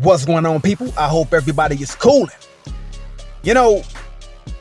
What's going on, people? I hope everybody is cooling. You know,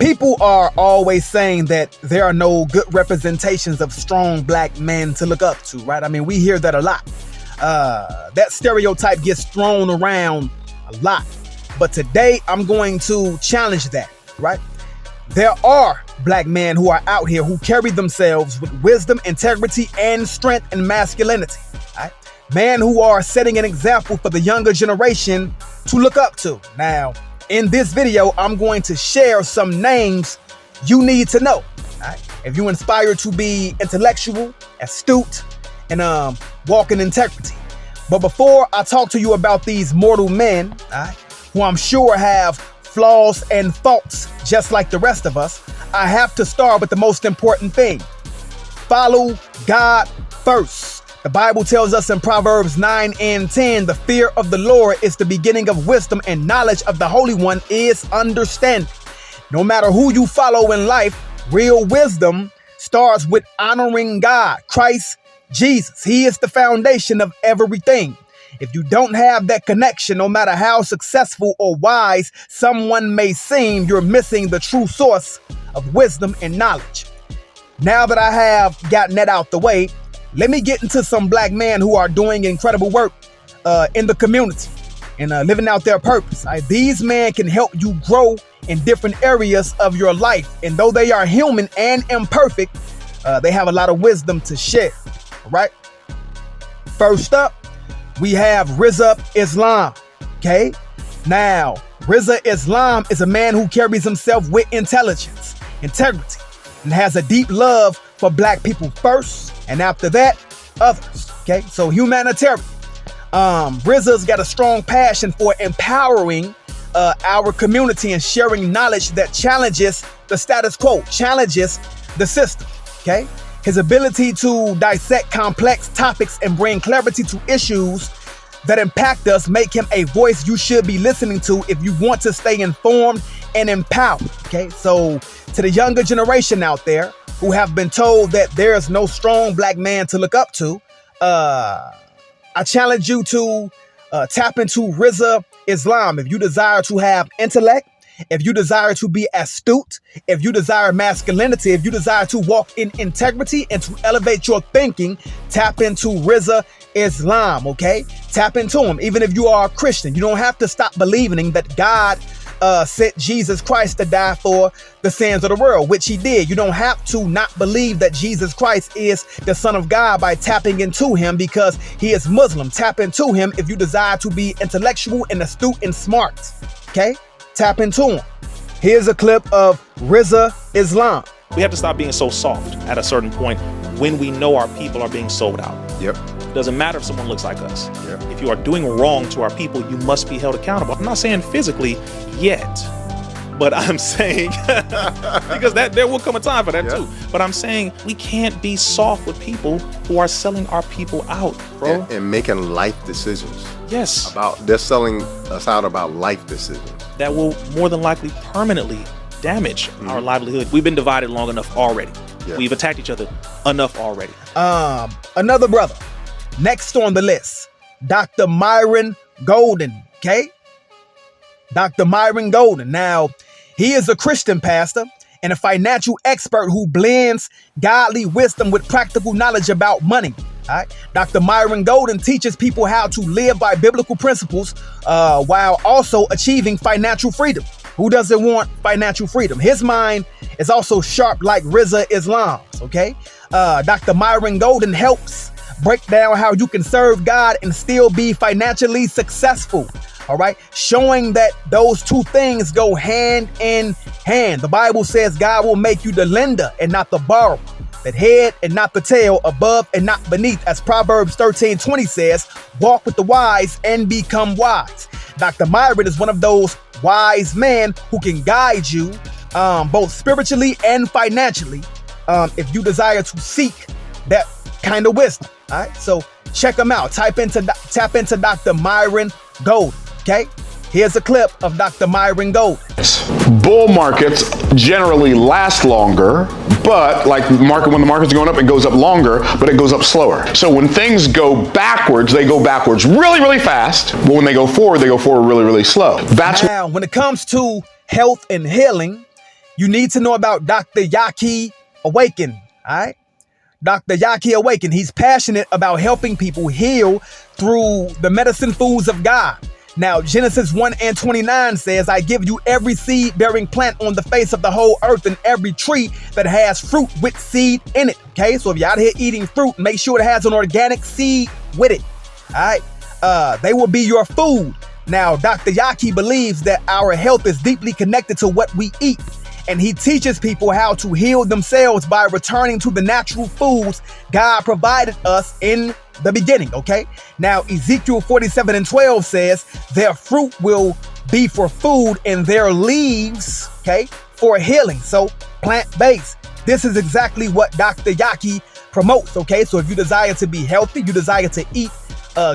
people are always saying that there are no good representations of strong black men to look up to, right? I mean, we hear that a lot. That stereotype gets thrown around a lot. But today, I'm going to challenge that, right? There are black men who are out here who carry themselves with wisdom, integrity, and strength and masculinity, right? Men who are setting an example for the younger generation to look up to. Now, in this video, I'm going to share some names you need to know, right? If you're inspired to be intellectual, astute, and walk in integrity. But before I talk to you about these mortal men, right, who I'm sure have flaws and faults just like the rest of us, I have to start with the most important thing. Follow God first. The Bible tells us in Proverbs 9 and 10, the fear of the Lord is the beginning of wisdom, and knowledge of the Holy One is understanding. No matter who you follow in life, real wisdom starts with honoring God, Christ Jesus. He is the foundation of everything. If you don't have that connection, no matter how successful or wise someone may seem, you're missing the true source of wisdom and knowledge. Now that I have gotten that out the way, let me get into some black men who are doing incredible work in the community and living out their purpose. Right? These men can help you grow in different areas of your life. And though they are human and imperfect, they have a lot of wisdom to share. Right? First up, we have RZA Islam. Okay? Now, RZA Islam is a man who carries himself with intelligence, integrity, and has a deep love for black people first, and after that, others. Okay, so humanitarian. RZA's got a strong passion for empowering our community and sharing knowledge that challenges the status quo, challenges the system. Okay, his ability to dissect complex topics and bring clarity to issues that impact us make him a voice you should be listening to if you want to stay informed and empowered. Okay, so to the younger generation out there who have been told that there is no strong black man to look up to, I challenge you to tap into RZA Islam. If you desire to have intellect, if you desire to be astute, if you desire masculinity, if you desire to walk in integrity and to elevate your thinking, tap into RZA Islam, okay? Tap into him. Even if you are a Christian, you don't have to stop believing that God sent Jesus Christ to die for the sins of the world, which he did. You don't have to not believe that Jesus Christ is the Son of God by tapping into him because he is Muslim. Tap into him if you desire to be intellectual and astute and smart, okay? Tap into him. Here's a clip of RZA Islam. We have to stop being so soft at a certain point when we know our people are being sold out. Yep. Doesn't matter if someone looks like us. Yep. If you are doing wrong to our people, you must be held accountable. I'm not saying physically yet, but I'm saying because there will come a time for that too. But I'm saying we can't be soft with people who are selling our people out, bro. And making life decisions. Yes. They're selling us out about life decisions. That will more than likely permanently damage our livelihood. We've been divided long enough already. Yeah. We've attacked each other enough already. Another brother next on the list, Dr. Myron Golden. Okay, Dr. Myron Golden. Now, he is a Christian pastor and a financial expert who blends godly wisdom with practical knowledge about money. All right? Dr. Myron Golden teaches people how to live by biblical principles while also achieving financial freedom. Who doesn't want financial freedom? His mind is also sharp like RZA Islam's, okay? Dr. Myron Golden helps break down how you can serve God and still be financially successful, all right? Showing that those two things go hand in hand. The Bible says God will make you the lender and not the borrower, that head and not the tail, above and not beneath. As Proverbs 13:20 says, walk with the wise and become wise. Dr. Myron is one of those wise men who can guide you both spiritually and financially if you desire to seek that kind of wisdom. All right, so check him out. Tap into Dr. Myron Golden. Okay, Here's a clip of Dr. Myron Gold. Bull markets generally last longer, but like when the market's going up, it goes up longer, but it goes up slower. So when things go backwards, they go backwards really, really fast. But when they go forward really, really slow. Now, when it comes to health and healing, you need to know about Dr. Yaki Awakening, all right? Dr. Yaki Awakening, he's passionate about helping people heal through the medicine foods of God. Now, Genesis 1:29 says, I give you every seed-bearing plant on the face of the whole earth and every tree that has fruit with seed in it, okay? So if you're out here eating fruit, make sure it has an organic seed with it, all right? They will be your food. Now, Dr. Yaki believes that our health is deeply connected to what we eat. And he teaches people how to heal themselves by returning to the natural foods God provided us in the beginning, okay? Now, Ezekiel 47:12 says, their fruit will be for food and their leaves, okay, for healing. So, plant-based. This is exactly what Dr. Yaki promotes, okay? So if you desire to be healthy, you desire to eat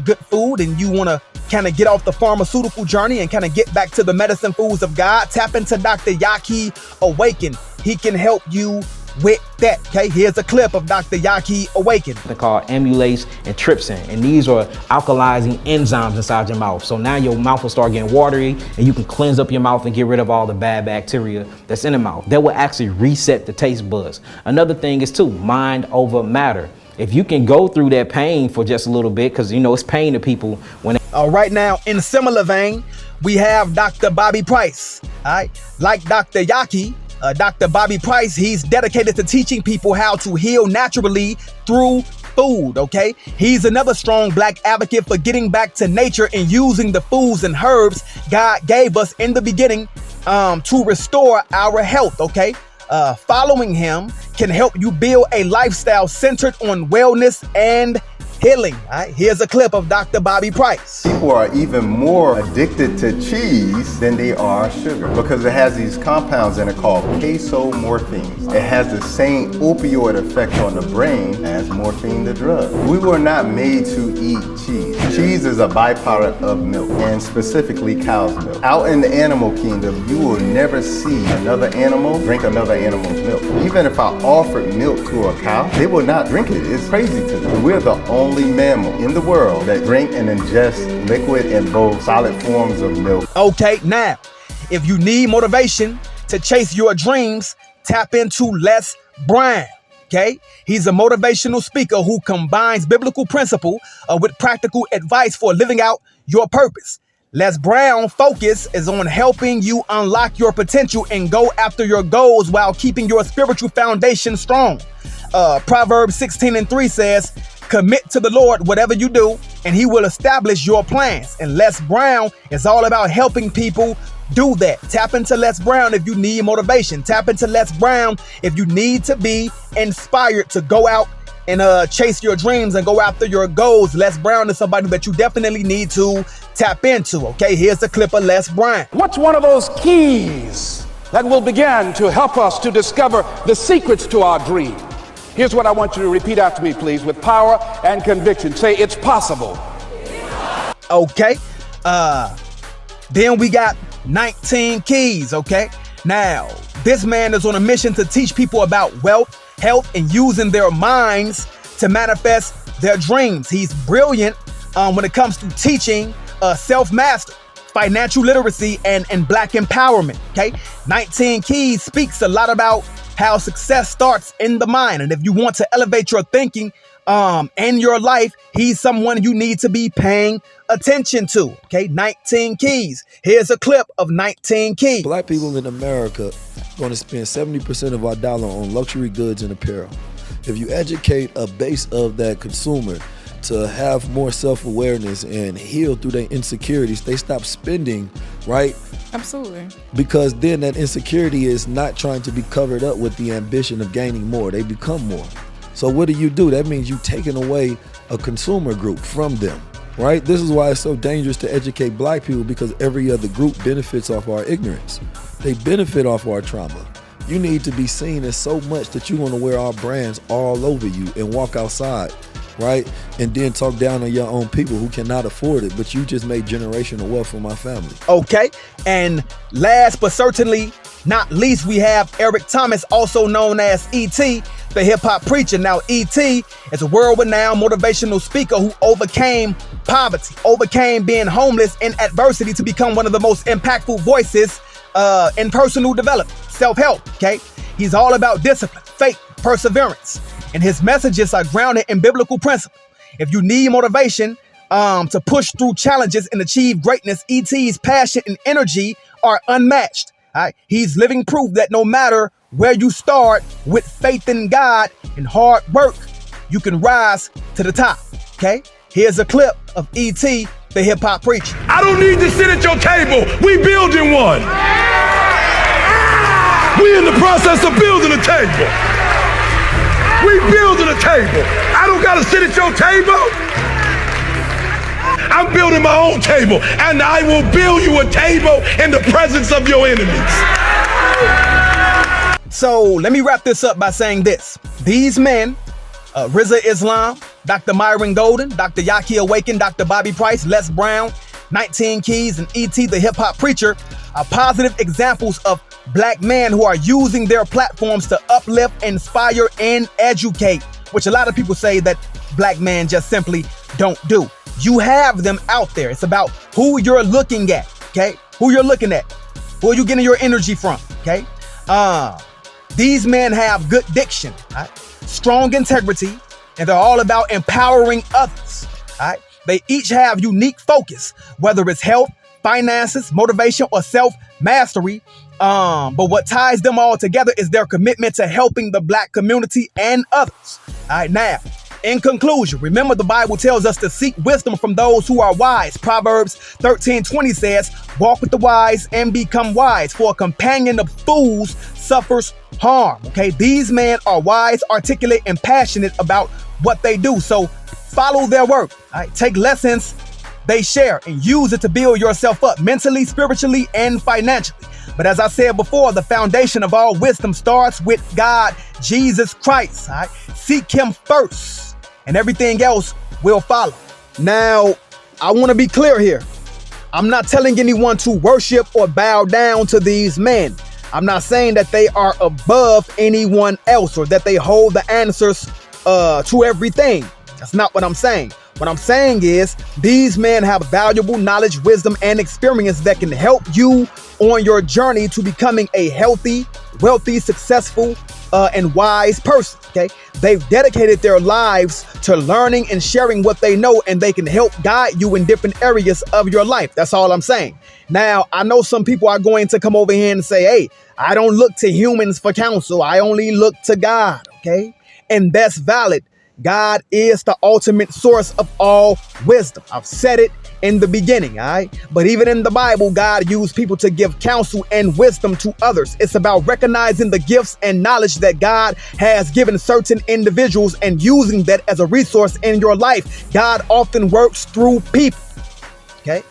good food, and you want to kind of get off the pharmaceutical journey and kind of get back to the medicine foods of God, tap into Dr. Yaki Awakening. He can help you with that, okay? Here's a clip of Dr. Yaki Awakening. They're called amylase and trypsin, and these are alkalizing enzymes inside your mouth. So now your mouth will start getting watery, and you can cleanse up your mouth and get rid of all the bad bacteria that's in the mouth. That will actually reset the taste buds. Another thing is too, mind over matter. If you can go through that pain for just a little bit, because you know it's pain to people when right now, in a similar vein, we have Dr. Bobby Price. All right, like Dr. Yaki, Dr. Bobby Price, he's dedicated to teaching people how to heal naturally through food, okay? He's another strong black advocate for getting back to nature and using the foods and herbs God gave us in the beginning to restore our health, okay? Following him can help you build a lifestyle centered on wellness and healing. All right, here's a clip of Dr. Bobby Price. People are even more addicted to cheese than they are sugar because it has these compounds in it called casomorphines. It has the same opioid effect on the brain as morphine, the drug. We were not made to eat cheese. Cheese is a byproduct of milk, and specifically cow's milk. Out in the animal kingdom, you will never see another animal drink another animal's milk. Even if I offered milk to a cow, they will not drink it. It's crazy to them. We're the only mammal in the world that drink and ingest liquid and both solid forms of milk. Okay, now, if you need motivation to chase your dreams, tap into Les Brown. Okay, he's a motivational speaker who combines biblical principle with practical advice for living out your purpose. Les Brown focus is on helping you unlock your potential and go after your goals while keeping your spiritual foundation strong. Proverbs 16:3 says, commit to the Lord whatever you do, and he will establish your plans. And Les Brown is all about helping people do that. Tap into Les Brown if you need motivation. Tap into Les Brown if you need to be inspired to go out and chase your dreams and go after your goals. Les Brown is somebody that you definitely need to tap into. Okay, here's a clip of Les Brown. What's one of those keys that will begin to help us to discover the secrets to our dream? Here's what I want you to repeat after me, please, with power and conviction. Say, it's possible. Okay. Then we got 19 keys, okay? Now, this man is on a mission to teach people about wealth, health, and using their minds to manifest their dreams. He's brilliant when it comes to teaching self-mastery, financial literacy, and black empowerment, okay? 19 Keys speaks a lot about how success starts in the mind. And if you want to elevate your thinking and your life, he's someone you need to be paying attention to. Okay, 19 Keys. Here's a clip of 19 Keys. Black people in America are going to spend 70% of our dollar on luxury goods and apparel. If you educate a base of that consumer to have more self-awareness and heal through their insecurities, they stop spending, right? Absolutely. Because then that insecurity is not trying to be covered up with the ambition of gaining more. They become more. So what do? That means you've taken away a consumer group from them, right? This is why it's so dangerous to educate black people, because every other group benefits off our ignorance. They benefit off our trauma. You need to be seen as so much that you want to wear our brands all over you and walk outside right? And then talk down on your own people who cannot afford it, but you just made generational wealth for my family. Okay. And last but certainly not least, we have Eric Thomas, also known as E.T., the hip-hop preacher. Now, E.T. is a world-renowned motivational speaker who overcame poverty, overcame being homeless and adversity to become one of the most impactful voices in personal development, self-help, okay? He's all about discipline, faith, perseverance, and his messages are grounded in biblical principles. If you need motivation to push through challenges and achieve greatness, E.T.'s passion and energy are unmatched. All right? He's living proof that no matter where you start, with faith in God and hard work, you can rise to the top. Okay? Here's a clip of E.T., the hip-hop preacher. I don't need to sit at your table. We building one. We in the process of building a table. We building a table. I don't gotta sit at your table. I'm building my own table, and I will build you a table in the presence of your enemies. So let me wrap this up by saying this. These men, RZA Islam, Dr. Myron Golden, Dr. Yaki Awakening, Dr. Bobby Price, Les Brown, 19 Keys, and E.T. the hip-hop preacher are positive examples of black men who are using their platforms to uplift, inspire, and educate, which a lot of people say that black men just simply don't do. You have them out there. It's about who you're looking at, okay? Who you're looking at. Who are you getting your energy from, okay? These men have good diction, right? Strong integrity, and they're all about empowering others, right? They each have unique focus, whether it's health, finances, motivation, or self-mastery. But what ties them all together is their commitment to helping the black community and others. All right, now, in conclusion, remember the Bible tells us to seek wisdom from those who are wise. Proverbs 13:20 says, walk with the wise and become wise, for a companion of fools suffers harm. Okay, these men are wise, articulate, and passionate about what they do. So follow their work. All right, take lessons they share and use it to build yourself up mentally, spiritually, and financially. But as I said before, the foundation of all wisdom starts with God, Jesus Christ. All right? Seek him first, and everything else will follow. Now, I want to be clear here. I'm not telling anyone to worship or bow down to these men. I'm not saying that they are above anyone else or that they hold the answers to everything. That's not what I'm saying. What I'm saying is these men have valuable knowledge, wisdom, and experience that can help you on your journey to becoming a healthy, wealthy, successful, and wise person. Okay, they've dedicated their lives to learning and sharing what they know, and they can help guide you in different areas of your life. That's all I'm saying. Now, I know some people are going to come over here and say, hey, I don't look to humans for counsel. I only look to God. Okay, and that's valid. God is the ultimate source of all wisdom. I've said it in the beginning, all right? But even in the Bible, God used people to give counsel and wisdom to others. It's about recognizing the gifts and knowledge that God has given certain individuals and using that as a resource in your life. God often works through people, okay?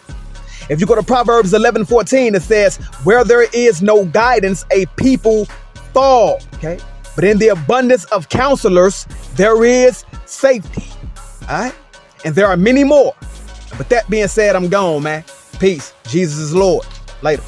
If you go to Proverbs 11:14, it says, where there is no guidance, a people fall, okay? But in the abundance of counselors, there is safety. All right? And there are many more. But that being said, I'm gone, man. Peace. Jesus is Lord. Later.